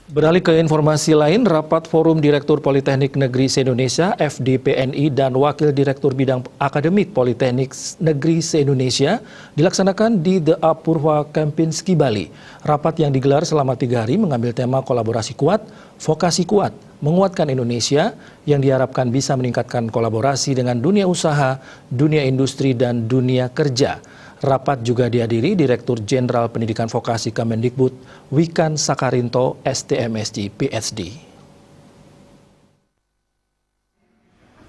Beralih ke informasi lain, rapat Forum Direktur Politeknik Negeri se-Indonesia (FDPNI) dan Wakil Direktur Bidang Akademik Politeknik Negeri se-Indonesia dilaksanakan di The Apurva Kempinski, Bali. Rapat yang digelar selama 3 hari mengambil tema kolaborasi kuat, vokasi kuat, menguatkan Indonesia yang diharapkan bisa meningkatkan kolaborasi dengan dunia usaha, dunia industri, dan dunia kerja. Rapat juga dihadiri Direktur Jenderal Pendidikan Vokasi Kemendikbud Wikan Sakarinto, STMSD, PhD.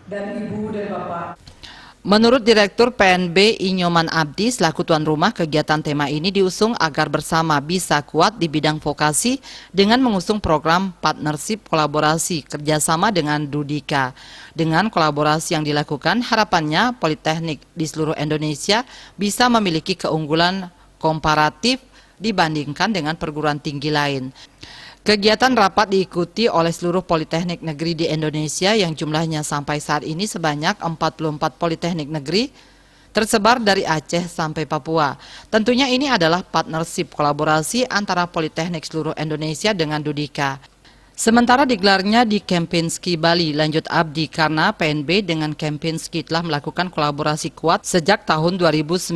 Dan Ibu dan Bapak. Menurut Direktur PNB Inyoman Abdi selaku tuan rumah, kegiatan tema ini diusung agar bersama bisa kuat di bidang vokasi dengan mengusung program partnership kolaborasi kerjasama dengan Dudika. Dengan kolaborasi yang dilakukan, harapannya Politeknik di seluruh Indonesia bisa memiliki keunggulan komparatif dibandingkan dengan perguruan tinggi lain. Kegiatan rapat diikuti oleh seluruh politeknik negeri di Indonesia yang jumlahnya sampai saat ini sebanyak 44 politeknik negeri tersebar dari Aceh sampai Papua. Tentunya ini adalah partnership kolaborasi antara politeknik seluruh Indonesia dengan Dudika. Sementara digelarnya di Kempinski, Bali, lanjut Abdi, karena PNB dengan Kempinski telah melakukan kolaborasi kuat sejak tahun 2019,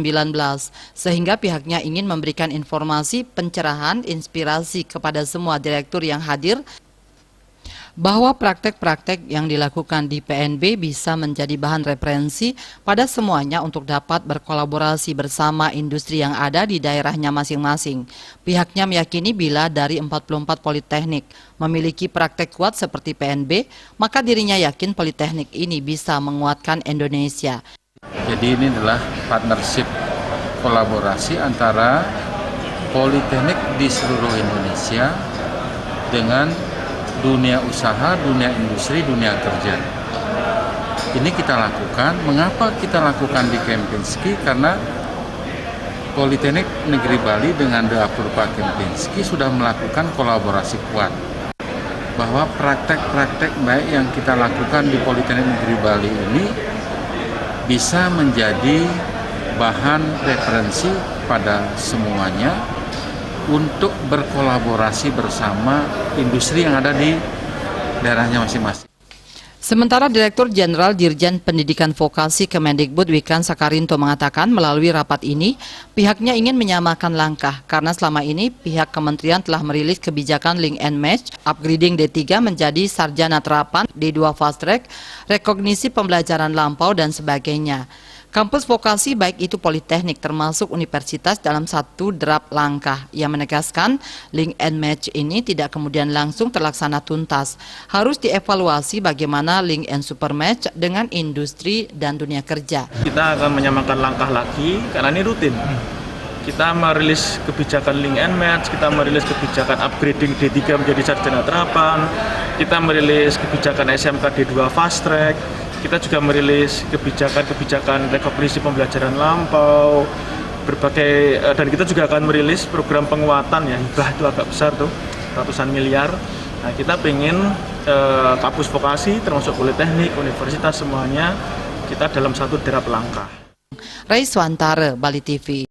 sehingga pihaknya ingin memberikan informasi, pencerahan, inspirasi kepada semua direktur yang hadir, bahwa praktek-praktek yang dilakukan di PNB bisa menjadi bahan referensi pada semuanya untuk dapat berkolaborasi bersama industri yang ada di daerahnya masing-masing. Pihaknya meyakini bila dari 44 politeknik memiliki praktek kuat seperti PNB, maka dirinya yakin politeknik ini bisa menguatkan Indonesia. Jadi ini adalah partnership kolaborasi antara politeknik di seluruh Indonesia dengan dunia usaha, dunia industri, dunia kerja. Ini kita lakukan. Mengapa kita lakukan di Kempinski? Karena Politeknik Negeri Bali dengan The Apurva Kempinski sudah melakukan kolaborasi kuat. Bahwa praktek-praktek baik yang kita lakukan di Politeknik Negeri Bali ini bisa menjadi bahan referensi pada semuanya untuk berkolaborasi bersama industri yang ada di daerahnya masing-masing. Sementara Direktur Jenderal Dirjen Pendidikan Vokasi Kemendikbud Wikan Sakarinto mengatakan melalui rapat ini pihaknya ingin menyamakan langkah karena selama ini pihak kementerian telah merilis kebijakan link and match, upgrading D3 menjadi sarjana terapan, D2 fast track, rekognisi pembelajaran lampau dan sebagainya. Kampus vokasi baik itu politeknik termasuk universitas dalam satu draft langkah. Ia menegaskan link and match ini tidak kemudian langsung terlaksana tuntas. Harus dievaluasi bagaimana link and super match dengan industri dan dunia kerja. Kita akan menyamakan langkah lagi karena ini rutin. Kita merilis kebijakan link and match, kita merilis kebijakan upgrading D3 menjadi sarjana terapan, kita merilis kebijakan SMK D2 fast track, kita juga merilis kebijakan rekognisi pembelajaran lampau, berbagai, dan kita juga akan merilis program penguatan ya, hibah itu agak besar tuh, ratusan miliar. Nah, kita pengen kampus vokasi termasuk politeknik, universitas semuanya kita dalam satu draft langkah. Raiswantara, Bali TV.